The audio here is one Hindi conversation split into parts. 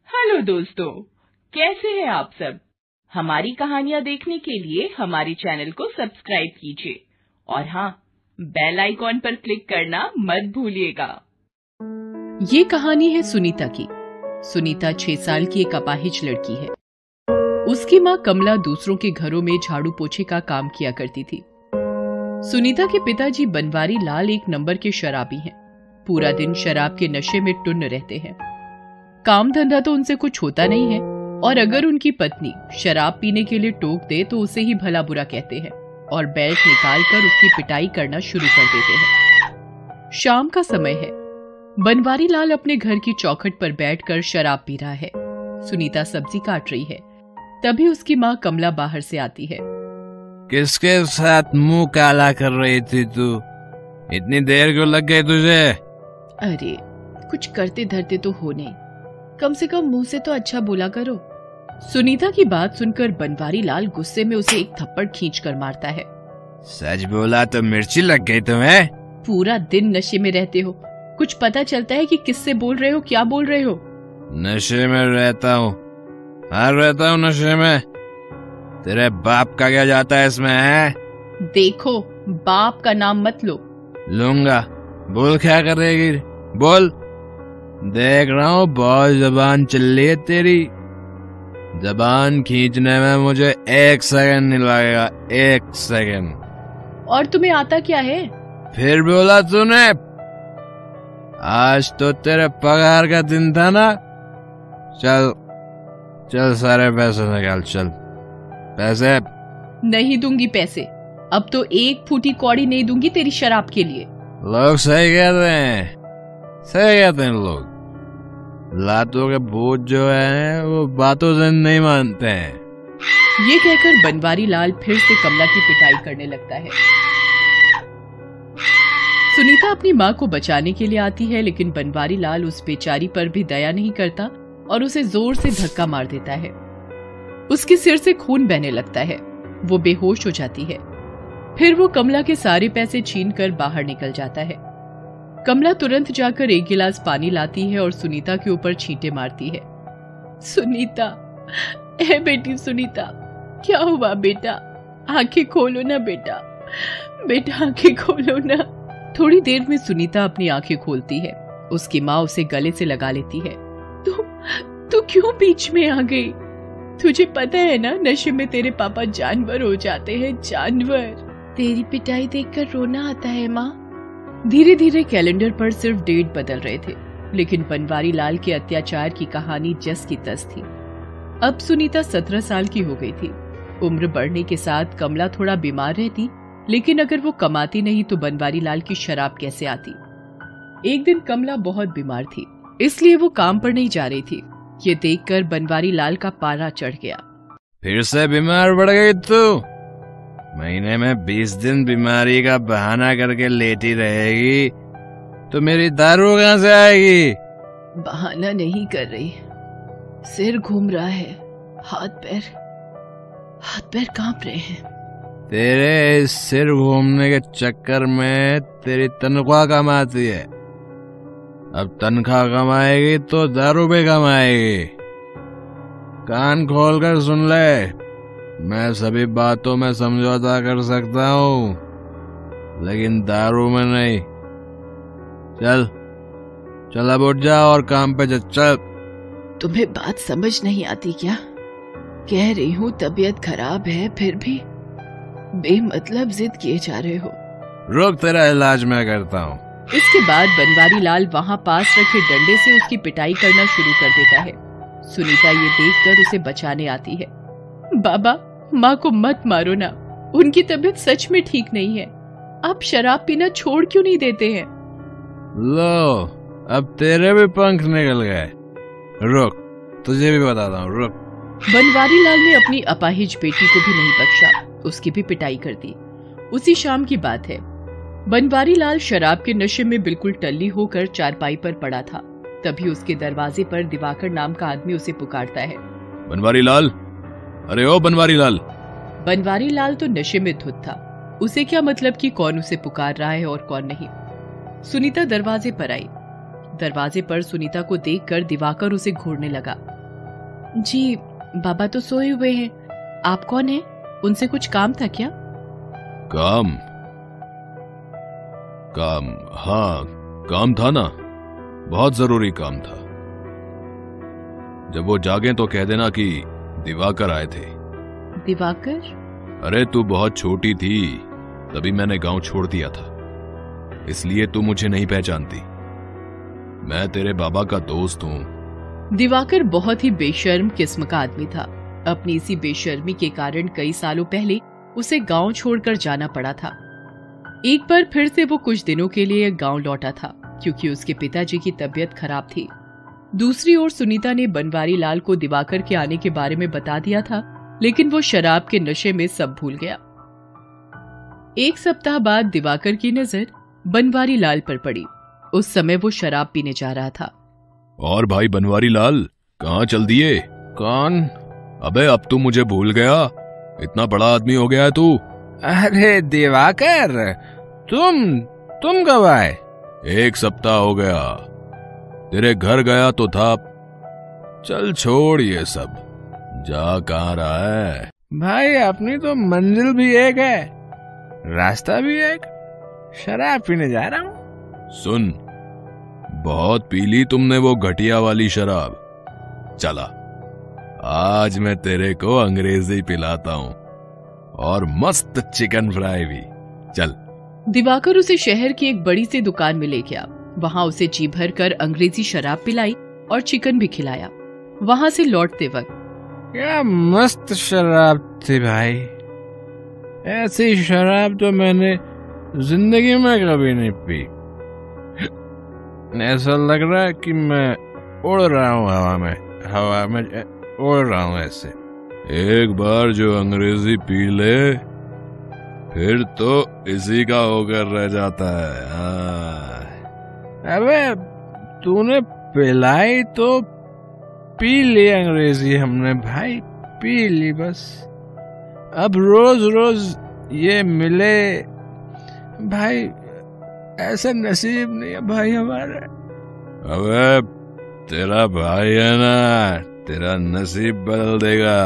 हेलो दोस्तों, कैसे हैं आप सब। हमारी कहानियाँ देखने के लिए हमारे चैनल को सब्सक्राइब कीजिए और हाँ, बेल आइकॉन पर क्लिक करना मत भूलिएगा। ये कहानी है सुनीता की। सुनीता 6 साल की एक अपाहिज लड़की है। उसकी माँ कमला दूसरों के घरों में झाड़ू पोछे का काम किया करती थी। सुनीता के पिताजी बनवारी लाल एक नंबर के शराबी हैं। पूरा दिन शराब के नशे में टुन्न रहते हैं। काम धंधा तो उनसे कुछ होता नहीं है और अगर उनकी पत्नी शराब पीने के लिए टोक दे तो उसे ही भला बुरा कहते हैं और बेल्ट निकाल कर उसकी पिटाई करना शुरू कर देते हैं। शाम का समय है। बनवारी लाल अपने घर की चौखट पर बैठकर शराब पी रहा है। सुनीता सब्जी काट रही है। तभी उसकी माँ कमला बाहर से आती है। किसके साथ मुंह काला कर रही थी तू? इतनी देर क्यों लग गई तुझे? अरे कुछ करते धरते तो हो नहीं, कम से कम मुंह से तो अच्छा बोला करो। सुनीता की बात सुनकर बनवारी लाल गुस्से में उसे एक थप्पड़ खींचकर मारता है। सच बोला तो मिर्ची लग गई तुम्हें? पूरा दिन नशे में रहते हो, कुछ पता चलता है कि किससे बोल रहे हो, क्या बोल रहे हो? नशे में रहता हूँ, हाँ रहता हूँ नशे में। तेरे बाप का क्या जाता है इसमें है? देखो, बाप का नाम मत लो। लूंगा। बोल क्या करेगी? बोल। देख रहा हूँ बहुत जबान चल रही है तेरी। जबान खींचने में मुझे 1 सेकंड नहीं लगेगा, 1 सेकंड। और तुम्हें आता क्या है? फिर बोला तूने? आज तो तेरे पगार का दिन था ना। चल चल सारे पैसे निकाल, चल पैसे। नहीं दूंगी पैसे। अब तो 1 फूटी कौड़ी नहीं दूंगी तेरी शराब के लिए। लोग सही कहते हैं, सही कहते हैं लोग। लातों के भूत जो है वो बातों से नहीं मानते हैं। ये कहकर बनवारी लाल फिर से कमला की पिटाई करने लगता है। सुनीता अपनी माँ को बचाने के लिए आती है, लेकिन बनवारी लाल उस बेचारी पर भी दया नहीं करता और उसे जोर से धक्का मार देता है। उसके सिर से खून बहने लगता है। वो बेहोश हो जाती है। फिर वो कमला के सारे पैसे छीनकर बाहर निकल जाता है। कमला तुरंत जाकर 1 गिलास पानी लाती है और सुनीता के ऊपर छींटे मारती है। सुनीता, ए बेटी सुनीता, क्या हुआ बेटा? आंखें खोलो ना बेटा, बेटा आंखें खोलो ना। थोड़ी देर में सुनीता अपनी आंखें खोलती है। उसकी माँ उसे गले से लगा लेती है। तू क्यों बीच में आ गई? तुझे पता है ना, नशे में तेरे पापा जानवर हो जाते हैं, जानवर। तेरी पिटाई देखकर रोना आता है माँ। धीरे धीरे कैलेंडर पर सिर्फ डेट बदल रहे थे, लेकिन बनवारी लाल के अत्याचार की कहानी जस की तस थी। अब सुनीता 17 साल की हो गई थी। उम्र बढ़ने के साथ कमला थोड़ा बीमार रहती, लेकिन अगर वो कमाती नहीं तो बनवारी लाल की शराब कैसे आती। एक दिन कमला बहुत बीमार थी, इसलिए वो काम पर नहीं जा रही थी। ये देखकर बनवारी लाल का पारा चढ़ गया। फिर से बीमार पड़ गई तू? महीने में 20 दिन बीमारी का बहाना करके लेटी रहेगी तो मेरी दारू कहाँ से आएगी? बहाना नहीं कर रही, सिर घूम रहा है, हाथ पैर कांप रहे हैं। तेरे इस सिर घूमने के चक्कर में तेरी तनख्वाह कमाती है। अब तनख्वाह कमाएगी तो दारू भी कमाएगी। कान खोल कर सुन ले, मैं सभी बातों में समझौता कर सकता हूँ, लेकिन दारू में नहीं। चल चल अब उठ जा और काम पे चल। तुम्हें बात समझ नहीं आती क्या? कह रही हूँ तबीयत खराब है, फिर भी बेमतलब जिद किए जा रहे हो। रुक, तेरा इलाज मैं करता हूँ। इसके बाद बनवारी लाल वहाँ पास रखे डंडे से उसकी पिटाई करना शुरू कर देता है। सुनीता ये देखकर उसे बचाने आती है। बाबा, माँ को मत मारो ना, उनकी तबीयत सच में ठीक नहीं है। आप शराब पीना छोड़ क्यों नहीं देते हैं? लो, अब तेरे भी पंख निकल गए। रुक, तुझे भी बताता हूँ, रुक। बनवारी लाल ने अपनी अपाहिज बेटी को भी नहीं बख्शा, उसकी भी पिटाई कर दी। उसी शाम की बात है। बनवारी लाल शराब के नशे में बिल्कुल टल्ली होकर चारपाई पर पड़ा था। तभी उसके दरवाजे पर दिवाकर नाम का आदमी उसे पुकारता है। बनवारी लाल, अरे ओ बनवारी लाल। बनवारी लाल तो नशे में धुत था। उसे क्या मतलब कि कौन उसे पुकार रहा है और कौन नहीं। सुनीता दरवाजे पर आई। दरवाजे पर सुनीता को देखकर दिवाकर उसे घूरने लगा। जी बाबा तो सोए हुए हैं। आप कौन हैं? उनसे कुछ काम था क्या? काम? हाँ, काम था ना, बहुत जरूरी काम था। जब वो जागे तो कह देना कि दिवाकर आए थे। दिवाकर? अरे तू बहुत छोटी थी, तभी मैंने गांव छोड़ दिया था, इसलिए तू मुझे नहीं पहचानती। मैं तेरे बाबा का दोस्त हूँ। दिवाकर बहुत ही बेशर्म किस्म का आदमी था। अपनी इसी बेशर्मी के कारण कई सालों पहले उसे गांव छोड़कर जाना पड़ा था। एक बार फिर से वो कुछ दिनों के लिए गांव लौटा था क्योंकि उसके पिताजी की तबीयत खराब थी। दूसरी ओर सुनीता ने बनवारी लाल को दिवाकर के आने के बारे में बता दिया था, लेकिन वो शराब के नशे में सब भूल गया। एक सप्ताह बाद दिवाकर की नजर बनवारी लाल पर पड़ी। उस समय वो शराब पीने जा रहा था। और भाई बनवारी लाल, कहाँ चल दिए? कौन? अबे अब तू मुझे भूल गया? इतना बड़ा आदमी हो गया है तू। अरे दिवाकर, तुम कब आए? 1 सप्ताह हो गया। तेरे घर गया तो था। चल छोड़ ये सब, जा कहाँ रहा है? भाई अपनी तो मंजिल भी एक है, रास्ता भी एक। शराब पीने जा रहा हूँ। सुन, बहुत पी ली तुमने वो घटिया वाली शराब। चला, आज मैं तेरे को अंग्रेजी पिलाता हूँ, और मस्त चिकन फ्राई भी। चल। दिवाकर उसे शहर की एक बड़ी सी दुकान में ले गया। वहाँ उसे जी भर कर अंग्रेजी शराब पिलाई और चिकन भी खिलाया। वहाँ से लौटते वक्त, क्या मस्त शराब थी भाई, ऐसी शराब तो मैंने जिंदगी में कभी नहीं पी। ऐसा लग रहा है कि मैं उड़ रहा हूँ हवा में उड़ रहा हूँ ऐसे। एक बार जो अंग्रेजी पी ले, फिर तो इसी का होकर रह जाता है। अबे तूने पिलाई तो पी ली अंग्रेजी हमने भाई, पी ली बस। अब रोज रोज ये मिले भाई, ऐसा नसीब नहीं है भाई हमारा। अबे तेरा भाई है ना, तेरा नसीब बदल देगा।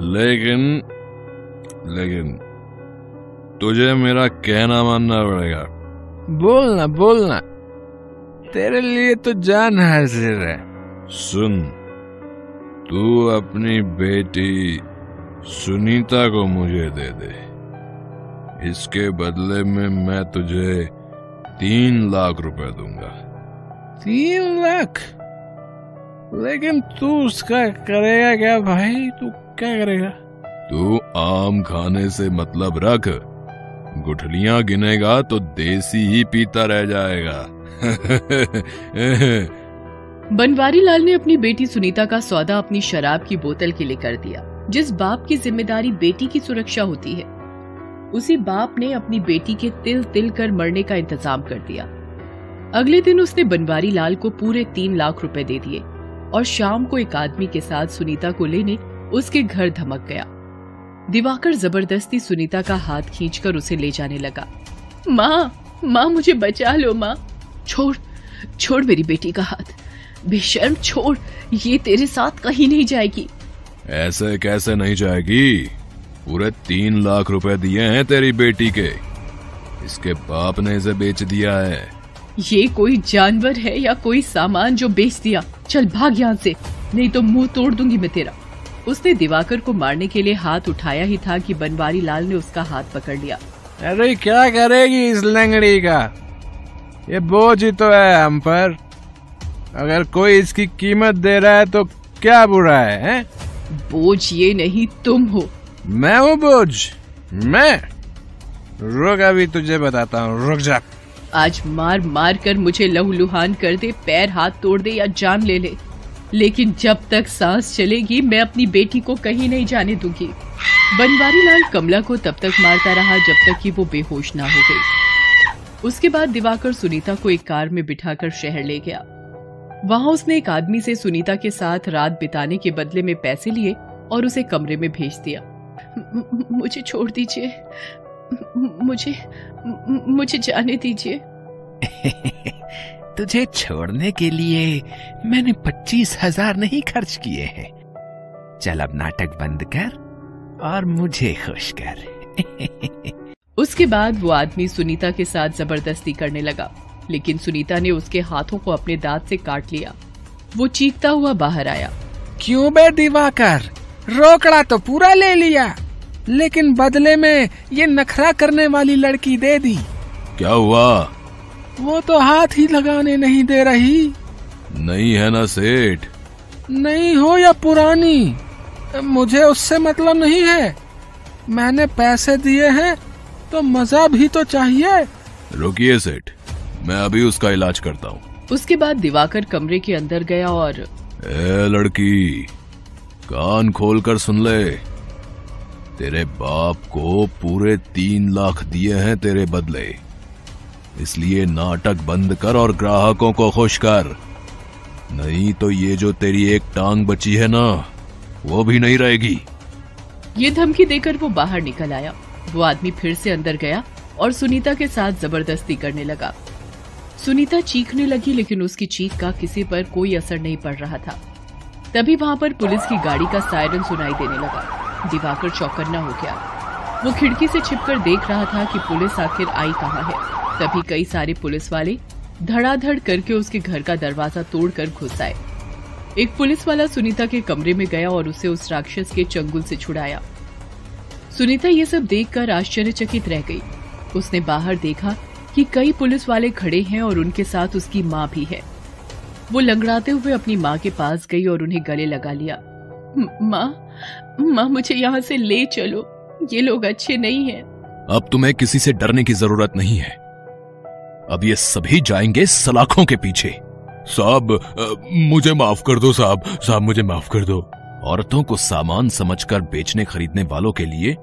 लेकिन तुझे मेरा कहना मानना पड़ेगा। बोलना, तेरे लिए तो जान हाजिर है। सुन, तू अपनी बेटी सुनीता को मुझे दे दे। इसके बदले में मैं तुझे 3 लाख रुपए दूंगा। 3 लाख? लेकिन तू उसका करेगा क्या भाई? तू क्या करेगा? तू आम खाने से मतलब रख, गुठलियां गिनेगा तो देसी ही पीता रह जाएगा। बनवारी लाल ने अपनी बेटी सुनीता का सौदा अपनी शराब की बोतल के लिए कर दिया। जिस बाप की जिम्मेदारी बेटी की सुरक्षा होती है, उसी बाप ने अपनी बेटी के तिल तिल कर मरने का इंतजाम कर दिया। अगले दिन उसने बनवारी लाल को पूरे 3 लाख रुपए दे दिए और शाम को एक आदमी के साथ सुनीता को लेने उसके घर धमक गया। दिवाकर जबरदस्ती सुनीता का हाथ खींचकर उसे ले जाने लगा। माँ मुझे बचा लो माँ। छोड़ मेरी बेटी का हाथ, बेशर्म, छोड़, ये तेरे साथ कहीं नहीं जाएगी। ऐसे कैसे नहीं जाएगी? पूरे 3 लाख रुपए दिए हैं तेरी बेटी के, इसके बाप ने इसे बेच दिया है। ये कोई जानवर है या कोई सामान जो बेच दिया? चल भाग यहाँ से, नहीं तो मुंह तोड़ दूंगी मैं तेरा। उसने दिवाकर को मारने के लिए हाथ उठाया ही था कि बनवारी लाल ने उसका हाथ पकड़ लिया। अरे क्या करेगी इस लंगड़ी का? ये बोझ ही तो है हम पर। अगर कोई इसकी कीमत दे रहा है तो क्या बुरा है? बोझ ये नहीं, तुम हो। मैं हूँ बोझ? मैं? रुक, अभी तुझे बताता हूँ, रुक जा। आज मार मार कर मुझे लहूलुहान कर दे, पैर हाथ तोड़ दे या जान ले ले, लेकिन जब तक सांस चलेगी मैं अपनी बेटी को कहीं नहीं जाने दूंगी। बनवारी लाल कमला को तब तक मारता रहा जब तक कि वो बेहोश ना हो गई। उसके बाद दिवाकर सुनीता को एक कार में बिठाकर शहर ले गया। वहां उसने एक आदमी से सुनीता के साथ रात बिताने के बदले में पैसे लिए और उसे कमरे में भेज दिया। मुझे छोड़ दीजिए, मुझे जाने दीजिए। तुझे छोड़ने के लिए मैंने 25,000 नहीं खर्च किए हैं। चल अब नाटक बंद कर और मुझे खुश कर। उसके बाद वो आदमी सुनीता के साथ जबरदस्ती करने लगा, लेकिन सुनीता ने उसके हाथों को अपने दांत से काट लिया। वो चीखता हुआ बाहर आया। क्यों बे दिवाकर, रोकड़ा तो पूरा ले लिया, लेकिन बदले में ये नखरा करने वाली लड़की दे दी। क्या हुआ? वो तो हाथ ही लगाने नहीं दे रही। नहीं है ना सेठ? नहीं हो या पुरानी, मुझे उससे मतलब नहीं है। मैंने पैसे दिए हैं तो मजा भी तो चाहिए। रुकिए सेठ, मैं अभी उसका इलाज करता हूँ। उसके बाद दिवाकर कमरे के अंदर गया और ए लड़की, कान खोल कर सुन ले। तेरे बाप को पूरे 3 लाख दिए हैं तेरे बदले, इसलिए नाटक बंद कर और ग्राहकों को खुश कर, नहीं तो ये जो तेरी एक टांग बची है ना, वो भी नहीं रहेगी। ये धमकी देकर वो बाहर निकल आया। वो आदमी फिर से अंदर गया और सुनीता के साथ जबरदस्ती करने लगा। सुनीता चीखने लगी, लेकिन उसकी चीख का किसी पर कोई असर नहीं पड़ रहा था। तभी वहां पर पुलिस की गाड़ी का सायरन सुनाई देने लगा। दिवाकर चौकन्ना हो गया। वो खिड़की से छिपकर देख रहा था कि पुलिस आखिर आई कहां है। तभी कई सारे पुलिस वाले धड़ाधड़ करके उसके घर का दरवाजा तोड़कर घुस आए। एक पुलिस वाला सुनीता के कमरे में गया और उसे उस राक्षस के चंगुल से छुड़ाया। सुनीता ये सब देखकर आश्चर्यचकित रह गई। उसने बाहर देखा कि कई पुलिस वाले खड़े हैं और उनके साथ उसकी माँ भी है। वो लंगड़ाते हुए अपनी माँ के पास गई और उन्हें गले लगा लिया। माँ, मुझे यहाँ से ले चलो, ये लोग अच्छे नहीं हैं। अब तुम्हें किसी से डरने की जरूरत नहीं है। अब ये सभी जाएंगे सलाखों के पीछे। साहब, मुझे माफ कर दो साहब, मुझे माफ कर दो। औरतों को सामान समझकर बेचने खरीदने वालों के लिए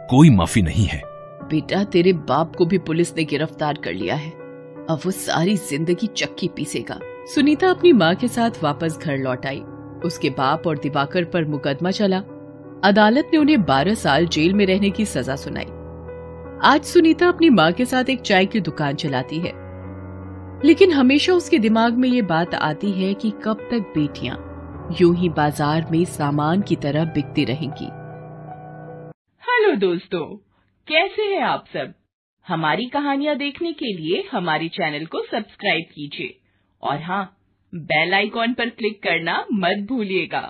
कोई माफी नहीं है। बेटा, तेरे बाप को भी पुलिस ने गिरफ्तार कर लिया है। अब वो सारी जिंदगी चक्की पीसेगा। सुनीता अपनी माँ के साथ वापस घर लौट आई। उसके बाप और दिवाकर पर मुकदमा चला। अदालत ने उन्हें 12 साल जेल में रहने की सजा सुनाई। आज सुनीता अपनी माँ के साथ एक चाय की दुकान चलाती है, लेकिन हमेशा उसके दिमाग में ये बात आती है कि कब तक बेटियां यूं ही बाजार में सामान की तरह बिकती रहेंगी। हेलो दोस्तों, कैसे हैं आप सब? हमारी कहानियां देखने के लिए हमारे चैनल को सब्सक्राइब कीजिए और हाँ, बेल आइकॉन पर क्लिक करना मत भूलिएगा।